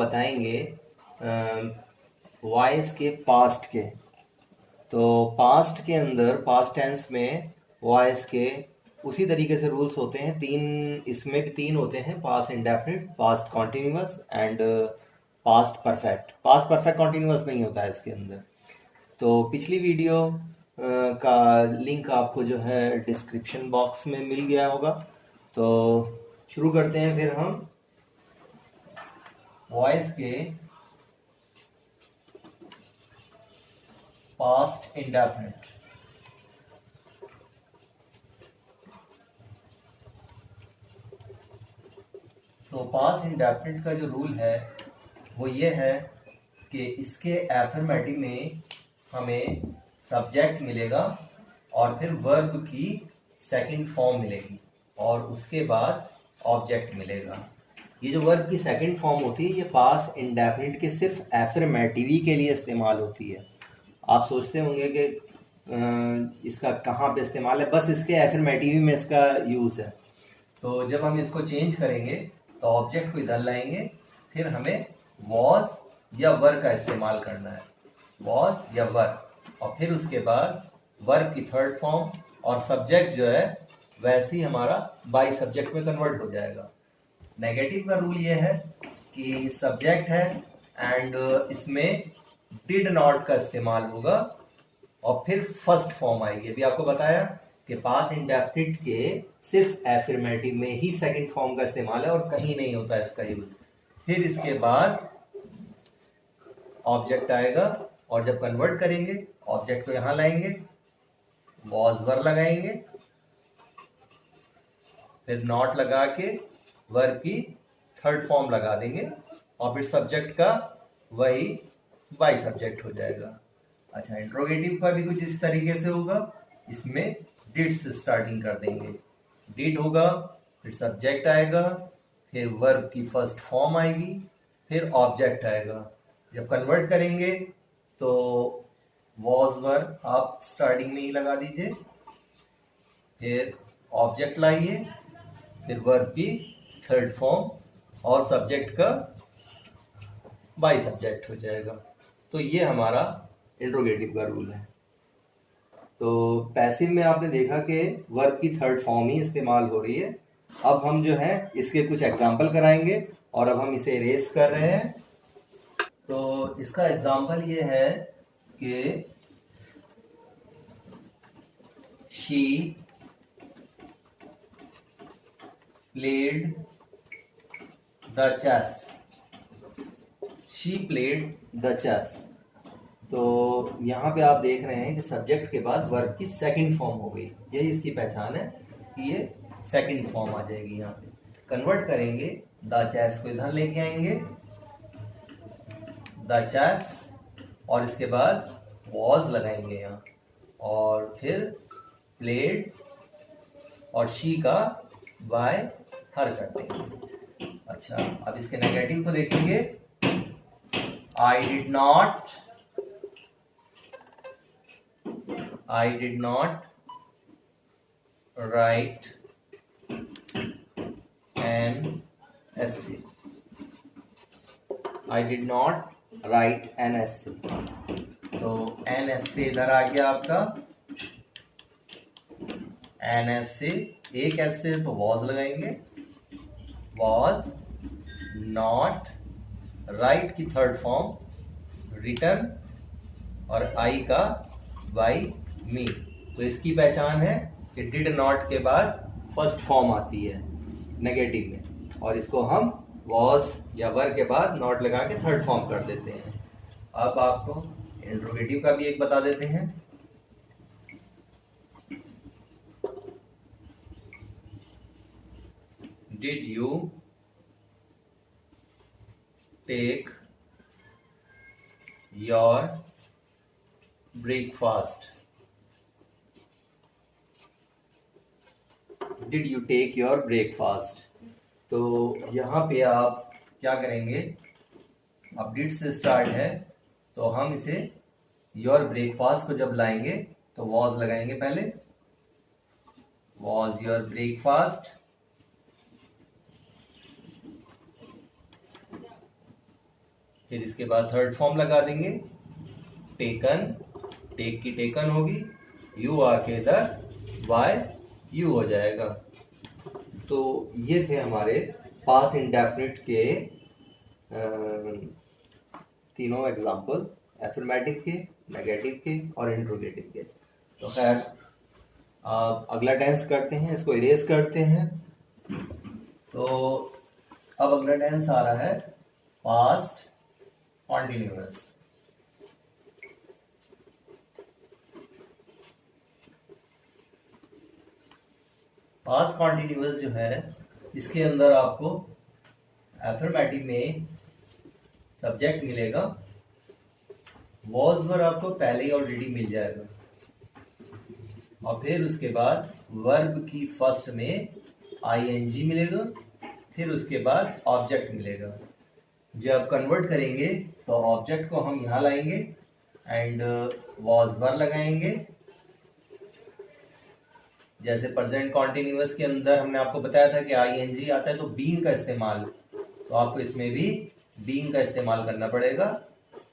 बताएंगे वॉइस के पास्ट के। तो पास्ट के अंदर पास्ट टेंस में वॉइस के उसी तरीके से रूल्स होते हैं। इसमें भी तीन होते हैं, past indefinite, past continuous and past perfect. Past perfect continuous नहीं होता है इसके अंदर। तो पिछली वीडियो का लिंक आपको जो है डिस्क्रिप्शन बॉक्स में मिल गया होगा। तो शुरू करते हैं फिर हम वॉइस के पास्ट इंडेफिनिट। तो पास्ट इंडेफिनिट का जो रूल है वो ये है कि इसके एफर्मेटिव में हमें सब्जेक्ट मिलेगा और फिर वर्ब की सेकंड फॉर्म मिलेगी और उसके बाद ऑब्जेक्ट मिलेगा। ये जो वर्ब की सेकंड फॉर्म होती है ये पास्ट इंडेफिनिट के सिर्फ एफर्मेटिव के लिए इस्तेमाल होती है। आप सोचते होंगे कि इसका कहाँ पे इस्तेमाल है, बस इसके एफर्मेटिव में इसका यूज़ है। तो जब हम इसको चेंज करेंगे तो ऑब्जेक्ट को इधर लाएंगे, फिर हमें वॉज या वर का इस्तेमाल करना है, वॉज या वर, और फिर उसके बाद वर्ब की थर्ड फॉर्म और सब्जेक्ट जो है वैसे ही हमारा बाई सब्जेक्ट में कन्वर्ट हो जाएगा। नेगेटिव का रूल ये है कि सब्जेक्ट है एंड इसमें डिड नॉट का इस्तेमाल होगा और फिर फर्स्ट फॉर्म आएगी। अभी आपको बताया कि पास्ट इंडेफिनिट के सिर्फ एफर्मेटिव में ही सेकंड फॉर्म का इस्तेमाल है और कहीं नहीं होता इसका यूज। फिर इसके बाद ऑब्जेक्ट आएगा और जब कन्वर्ट करेंगे ऑब्जेक्ट को यहां लाएंगे, वॉज वर लगाएंगे, फिर नॉट लगा के वर्ब की थर्ड फॉर्म लगा देंगे और फिर सब्जेक्ट का वही बाई सब्जेक्ट हो जाएगा। अच्छा, इंट्रोगेटिव का भी कुछ इस तरीके से होगा। इसमें डिड से स्टार्टिंग कर देंगे, डिड होगा, फिर सब्जेक्ट आएगा, फिर वर्ब की फर्स्ट फॉर्म आएगी, फिर ऑब्जेक्ट आएगा। जब कन्वर्ट करेंगे तो वॉज वर आप स्टार्टिंग में ही लगा दीजिए, फिर ऑब्जेक्ट लाइए, फिर वर्ब की थर्ड फॉर्म और सब्जेक्ट का बाई सब्जेक्ट हो जाएगा। तो ये हमारा इंट्रोगेटिव का रूल है। तो पैसिव में आपने देखा कि वर्ब की थर्ड फॉर्म ही इस्तेमाल हो रही है। अब हम जो है इसके कुछ एग्जाम्पल कराएंगे और अब हम इसे इरेज कर रहे हैं। तो इसका एग्जाम्पल ये है कि she played the chess, she played the chess. तो यहाँ पे आप देख रहे हैं कि सब्जेक्ट के बाद वर्ब की सेकंड फॉर्म हो गई। यही इसकी पहचान है कि ये सेकंड फॉर्म आ जाएगी। यहाँ पे कन्वर्ट करेंगे, द चेस को इधर लेके आएंगे, द चेस, और इसके बाद वॉज लगाएंगे यहाँ और फिर प्लेड और शी का बाय हर कर देंगे। अच्छा, अब इसके नेगेटिव को देखेंगे। I did not write an essay. I did not write an essay. तो an essay इधर आ गया आपका, an essay, एक essay तो was लगाएंगे, was not, राइट की थर्ड फॉर्म रिटर्न और आई का बाई मी। तो इसकी पहचान है कि डिड नॉट के बाद फर्स्ट फॉर्म आती है नेगेटिव में और इसको हम वॉज या वर के बाद नॉट लगा के थर्ड फॉर्म कर देते हैं। अब आपको इंट्रोगेटिव का भी एक बता देते हैं। Did you take your breakfast? Did you take your breakfast? तो यहाँ पे आप क्या करेंगे, अब डिड से स्टार्ट है तो हम इसे योर ब्रेकफास्ट को जब लाएंगे तो वॉज लगाएंगे पहले, वॉज योर ब्रेकफास्ट, फिर इसके बाद थर्ड फॉर्म लगा देंगे, टेकन, टेक की टेकन होगी, यू आके इधर वाई यू हो जाएगा। तो ये थे हमारे पास इंडेफिनिट के तीनों एग्जाम्पल, एफर्मेटिव के, नेगेटिव के और इंट्रोगेटिव के। तो खैर अगला टेंस करते हैं, इसको इरेज करते हैं। तो अब अगला टेंस आ रहा है पास्ट कॉन्टिन्यूअस। पास्ट कॉन्टिन्यूअस जो है इसके अंदर आपको एफर्मेटिव में सब्जेक्ट मिलेगा, वॉज वर्ब आपको पहले ही ऑलरेडी मिल जाएगा, और फिर उसके बाद वर्ब की फर्स्ट में आईएनजी मिलेगा, फिर उसके बाद ऑब्जेक्ट मिलेगा। जब कन्वर्ट करेंगे तो ऑब्जेक्ट को हम यहाँ लाएंगे एंड वॉज वर्ब लगाएंगे। जैसे प्रेजेंट कॉन्टिन्यूअस के अंदर हमने आपको बताया था कि आईएनजी आता है तो बीइंग का इस्तेमाल, तो आपको इसमें भी बीइंग का इस्तेमाल करना पड़ेगा।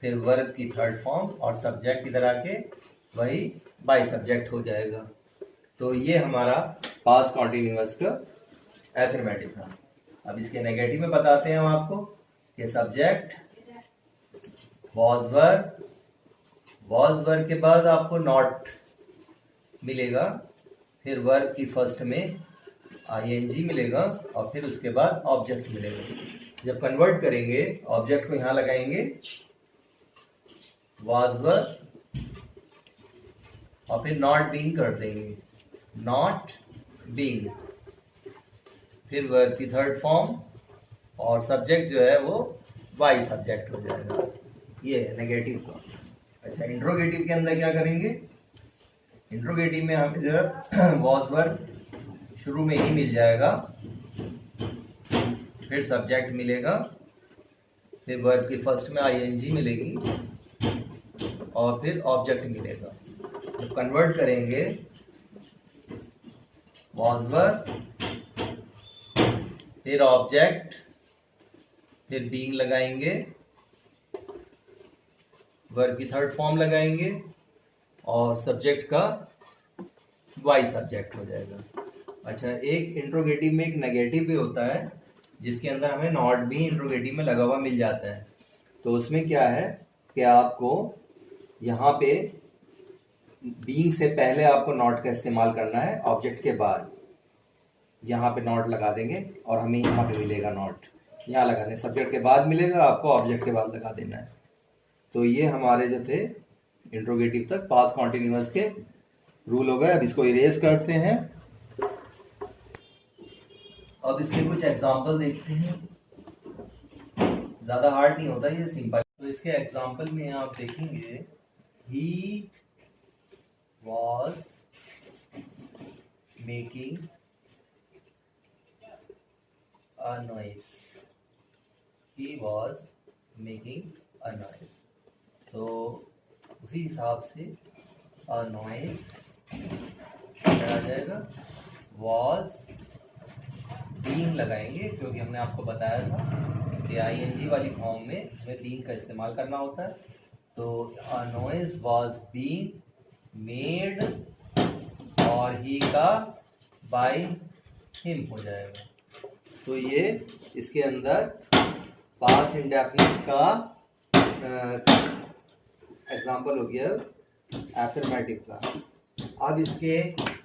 फिर वर्ब की थर्ड फॉर्म और सब्जेक्ट इधर आके वही बाय सब्जेक्ट हो जाएगा। तो ये हमारा पास्ट कॉन्टिन्यूअस का एफर्मेटिव था। अब इसके नेगेटिव में बताते हैं हम आपको कि सब्जेक्ट वॉज वर्ब के बाद आपको नॉट मिलेगा, फिर वर्ब की फर्स्ट में आईएनजी मिलेगा और फिर उसके बाद ऑब्जेक्ट मिलेगा। जब कन्वर्ट करेंगे ऑब्जेक्ट को यहां लगाएंगे, वॉज वर्ब और फिर नॉट बीइंग कर देंगे, नॉट बीइंग, फिर वर्ब की थर्ड फॉर्म और सब्जेक्ट जो है वो वाई सब्जेक्ट हो जाएगा। ये है नेगेटिव का। अच्छा, इंट्रोगेटिव के अंदर क्या करेंगे? इंट्रोगेटिव में हमें जो वॉज वर्ब शुरू में ही मिल जाएगा, फिर सब्जेक्ट मिलेगा, फिर वर्ब की फर्स्ट में आईएनजी मिलेगी और फिर ऑब्जेक्ट मिलेगा। जब कन्वर्ट करेंगे वॉज वर्ब, फिर ऑब्जेक्ट, फिर बीइंग लगाएंगे, वर्ब की थर्ड फॉर्म लगाएंगे और सब्जेक्ट का वाई सब्जेक्ट हो जाएगा। अच्छा, एक इंट्रोगेटिव में एक नेगेटिव भी होता है जिसके अंदर हमें नॉट भी इंट्रोगेटिव में लगा हुआ मिल जाता है। तो उसमें क्या है कि आपको यहाँ पे बीइंग से पहले आपको नॉट का इस्तेमाल करना है, ऑब्जेक्ट के बाद यहाँ पे नॉट लगा देंगे और हमें यहाँ पे मिलेगा नॉट, यहाँ लगा दें, सब्जेक्ट के बाद मिलेगा, आपको ऑब्जेक्ट के बाद लगा देना है। तो ये हमारे जो थे इंट्रोगेटिव तक पास्ट कॉन्टिन्यूअस के रूल हो गए। अब इसको इरेज करते हैं। अब इसके कुछ एग्जाम्पल देखते हैं, ज्यादा हार्ड नहीं होता, ये सिंपल। तो इसके एग्जाम्पल में आप देखेंगे he was making a noise, he was making a noise. तो उसी हिसाब से अ नॉइज क्या आ जाएगा, वॉज बीइंग लगाएंगे, क्योंकि हमने आपको बताया था कि आईएनजी वाली फॉर्म में हमें बीइंग का इस्तेमाल करना होता है। तो a noise was being made और ही का बाय हिम हो जाएगा। तो ये इसके अंदर पास्ट इंडेफिनिट का एग्जाम्पल हो गया एफर्मेटिव का। अब इसके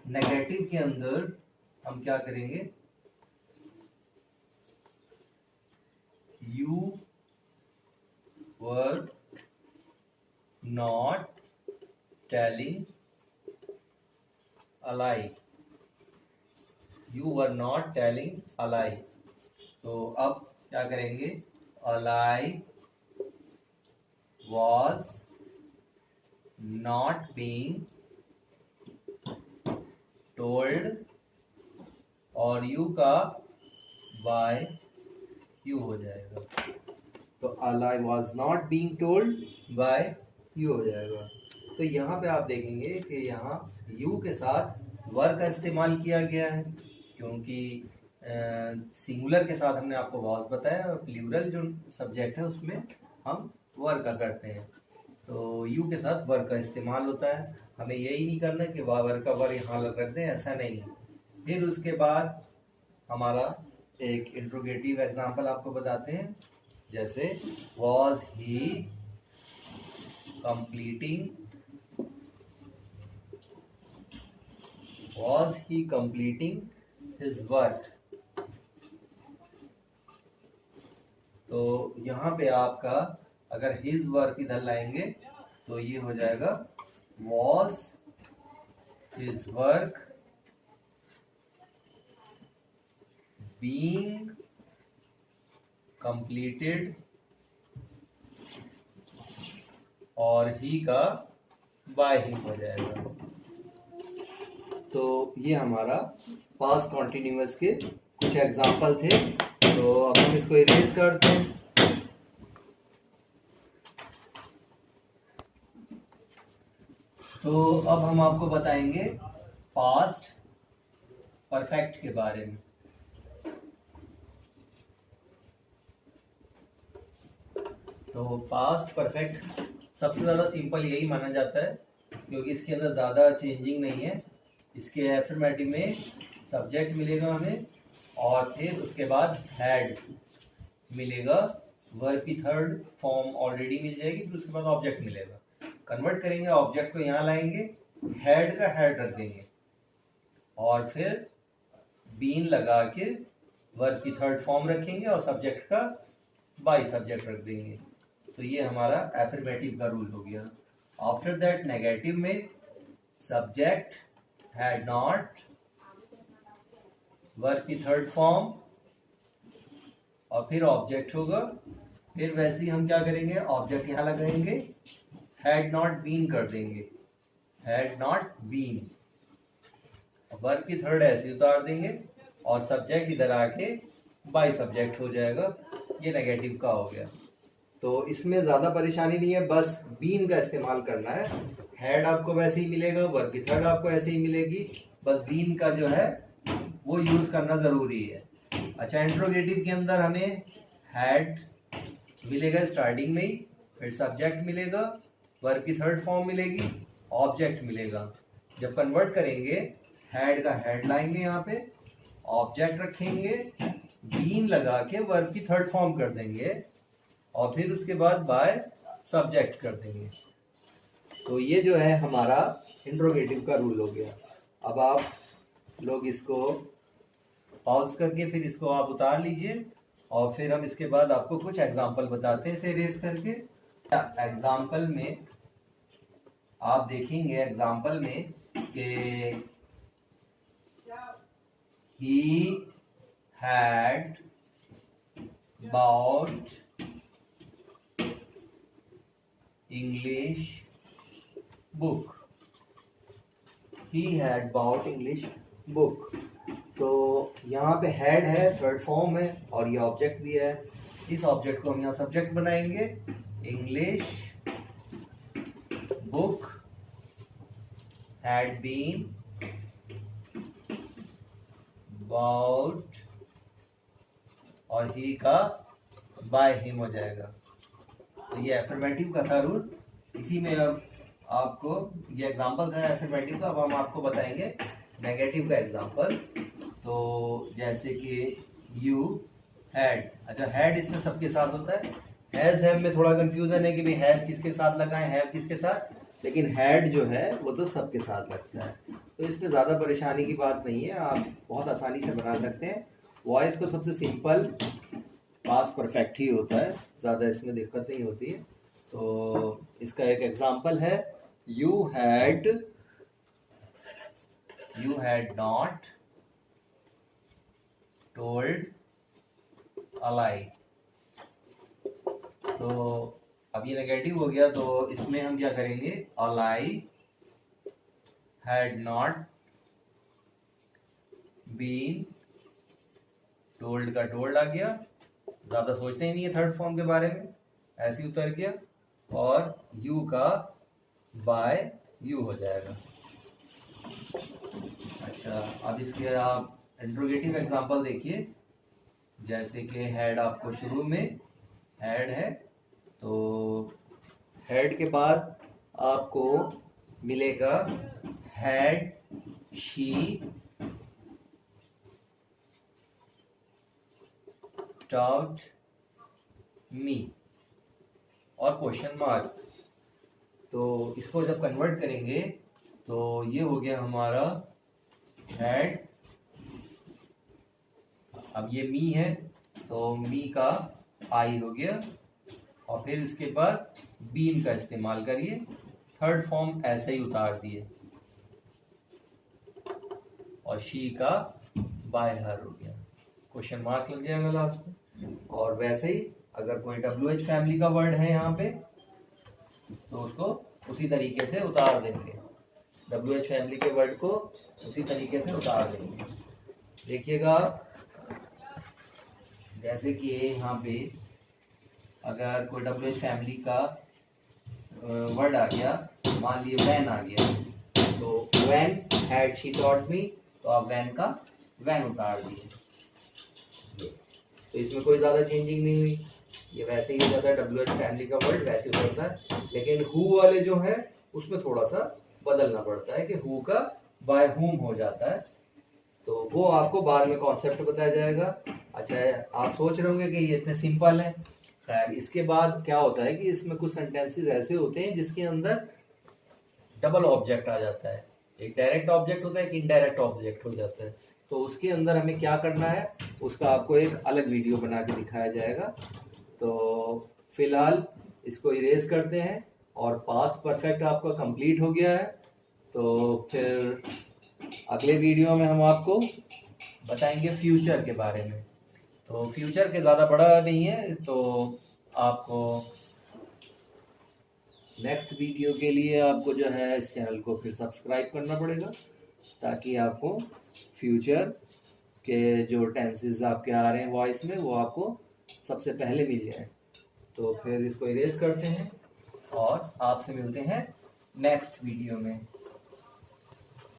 नेगेटिव के अंदर हम क्या करेंगे, you were not telling a lie, you were not telling a lie. तो अब क्या करेंगे, a lie was not being told और यू का by you हो जाएगा। तो a lie was not being told by you हो जाएगा। तो यहाँ पे आप देखेंगे कि यहाँ you के साथ वर का इस्तेमाल किया गया है, क्योंकि सिंगुलर के साथ हमने आपको वॉज बताया और प्लूरल जो सब्जेक्ट है उसमें हम वर का करते हैं। तो यू के साथ वर का इस्तेमाल होता है। हमें यही नहीं करना कि वर का वर यहाँ रख दें, ऐसा नहीं। फिर उसके बाद हमारा एक इंट्रोगेटिव एग्जाम्पल आपको बताते हैं, जैसे was he completing his work. तो यहाँ पे आपका अगर हिज वर्क इधर लाएंगे तो ये हो जाएगा was his work being completed, और ही का बाय हिम हो जाएगा। तो ये हमारा पास्ट कॉन्टिन्यूअस के कुछ एग्जाम्पल थे। तो अब हम इसको इरेज करते हैं। तो अब हम आपको बताएंगे पास्ट परफेक्ट के बारे में। तो पास्ट परफेक्ट सबसे ज्यादा सिंपल यही माना जाता है, क्योंकि इसके अंदर ज्यादा चेंजिंग नहीं है। इसके एफर्मेटिव में सब्जेक्ट मिलेगा हमें, और फिर उसके बाद हैड मिलेगा, वर्ब की थर्ड फॉर्म ऑलरेडी मिल जाएगी, फिर उसके बाद ऑब्जेक्ट मिलेगा। कन्वर्ट करेंगे, ऑब्जेक्ट को यहाँ लाएंगे, हैड का हैड रख देंगे, और फिर बीन लगा के वर्ब की थर्ड फॉर्म रखेंगे और सब्जेक्ट का बाई सब्जेक्ट रख देंगे। तो ये हमारा एफर्मेटिव का रूल हो गया। आफ्टर दैट नेगेटिव में सब्जेक्ट हैड नॉट, वर्ब की थर्ड फॉर्म, और फिर ऑब्जेक्ट होगा। फिर वैसे ही हम क्या करेंगे, ऑब्जेक्ट यहाँ लगाएंगे, हैड नॉट बीन कर देंगे, हैड नॉट बीन, वर्ब की थर्ड ऐसे उतार देंगे, और सब्जेक्ट इधर आके बाई सब्जेक्ट हो जाएगा। ये नेगेटिव का हो गया। तो इसमें ज्यादा परेशानी नहीं है, बस बीन का इस्तेमाल करना है। हैड आपको वैसे ही मिलेगा, वर्ब की थर्ड आपको ऐसे ही मिलेगी, बस बीन का जो है वो यूज करना जरूरी है। अच्छा, इंट्रोगेटिव के अंदर हमें हैड मिलेगा स्टार्टिंग में ही, फिर सब्जेक्ट मिलेगा, वर्ब की थर्ड फॉर्म मिलेगी, ऑब्जेक्ट मिलेगा। जब कन्वर्ट करेंगे, हैड का हैड लाएंगे, यहाँ पे ऑब्जेक्ट रखेंगे, बीन लगा के वर्ब की थर्ड फॉर्म कर देंगे, और फिर उसके बाद बाय सब्जेक्ट कर देंगे। तो ये जो है हमारा इंट्रोगेटिव का रूल हो गया। अब आप लोग इसको पॉज करके फिर इसको आप उतार लीजिए, और फिर हम इसके बाद आपको कुछ एग्जाम्पल बताते हैं इसे रेज करके। एग्जाम्पल में आप देखेंगे, एग्जाम्पल में कि he had bought English book, he had bought English book। तो यहाँ पे हैड है, थर्ड फॉर्म है, और ये ऑब्जेक्ट दिया है। इस ऑब्जेक्ट को हम यहाँ सब्जेक्ट बनाएंगे, English book had been bought, और ही का बाय हिम हो जाएगा। तो ये एफर्मेटिव का था रूल। इसी में अब आपको ये एग्जांपल था एफर्मेटिव का। अब हम आपको बताएंगे नेगेटिव का एग्जांपल। तो जैसे कि यू हैड, अच्छा हैड इसमें सबके साथ होता है। हैज हैव में थोड़ा कंफ्यूजन है कि भाई हैज किसके साथ लगाएं, हैव किसके साथ, लेकिन हैड जो है वो तो सबके साथ लगता है। तो इसमें ज़्यादा परेशानी की बात नहीं है, आप बहुत आसानी से बना सकते हैं। वॉइस को सबसे सिंपल पास्ट परफेक्ट ही होता है, ज़्यादा इसमें दिक्कत नहीं होती है। तो इसका एक एग्जांपल है, you had not told a lie. तो अब ये नेगेटिव हो गया, तो इसमें हम क्या करेंगे, a lie had not been, told का टोल्ड आ गया, ज्यादा सोचते ही नहीं है थर्ड फॉर्म के बारे में, ऐसे ही उतर गया, और यू का बाय यू हो जाएगा। अच्छा, अब इसके आप इंट्रोगेटिव एग्जांपल देखिए। जैसे कि हैड आपको शुरू में हैड है, तो हेड के बाद आपको मिलेगा हैड शी टॉट मी और क्वेश्चन मार्क। तो इसको जब कन्वर्ट करेंगे तो ये हो गया हमारा हैड, अब ये मी है तो मी का आई हो गया, और फिर इसके बाद बीन का इस्तेमाल करिए, थर्ड फॉर्म ऐसे ही उतार दिए, और शी का बाय हर हो गया, क्वेश्चन मार्क लग जाएगा लास्ट में। और वैसे ही अगर कोई WH फैमिली का वर्ड है यहाँ पे तो उसको उसी तरीके से उतार देंगे, WH फैमिली के वर्ड को उसी तरीके से उतार देंगे। देखिएगा जैसे कि यहाँ पे अगर कोई WH फैमिली का वर्ड आ गया, मान लिए वैन आ गया, तो when had she taught me, तो आप वैन का वैन उतार दिए, तो इसमें कोई ज्यादा चेंजिंग नहीं हुई, ये वैसे ही हो जाता है, WH फैमिली का वर्ड वैसे ही उतरता है। लेकिन हु वाले जो है उसमें थोड़ा सा बदलना पड़ता है कि हु का बाय हुम हो जाता है, तो वो आपको बाद में कॉन्सेप्ट बताया जाएगा। अच्छा आप सोच रहे होंगे कि ये इतने सिंपल है, खैर इसके बाद क्या होता है कि इसमें कुछ सेंटेंसेस ऐसे होते हैं जिसके अंदर डबल ऑब्जेक्ट आ जाता है, एक डायरेक्ट ऑब्जेक्ट होता है, एक इनडायरेक्ट ऑब्जेक्ट हो जाता है, तो उसके अंदर हमें क्या करना है उसका आपको एक अलग वीडियो बना के दिखाया जाएगा। तो फिलहाल इसको इरेज करते हैं और पास्ट परफेक्ट आपका कंप्लीट हो गया है। तो फिर अगले वीडियो में हम आपको बताएंगे फ्यूचर के बारे में। तो फ्यूचर के ज़्यादा बड़ा नहीं है, तो आपको नेक्स्ट वीडियो के लिए आपको जो है इस चैनल को फिर सब्सक्राइब करना पड़ेगा, ताकि आपको फ्यूचर के जो टेंसेस आपके आ रहे हैं वॉइस में वो आपको सबसे पहले मिल जाए। तो फिर इसको इरेज करते हैं और आपसे मिलते हैं नेक्स्ट वीडियो में।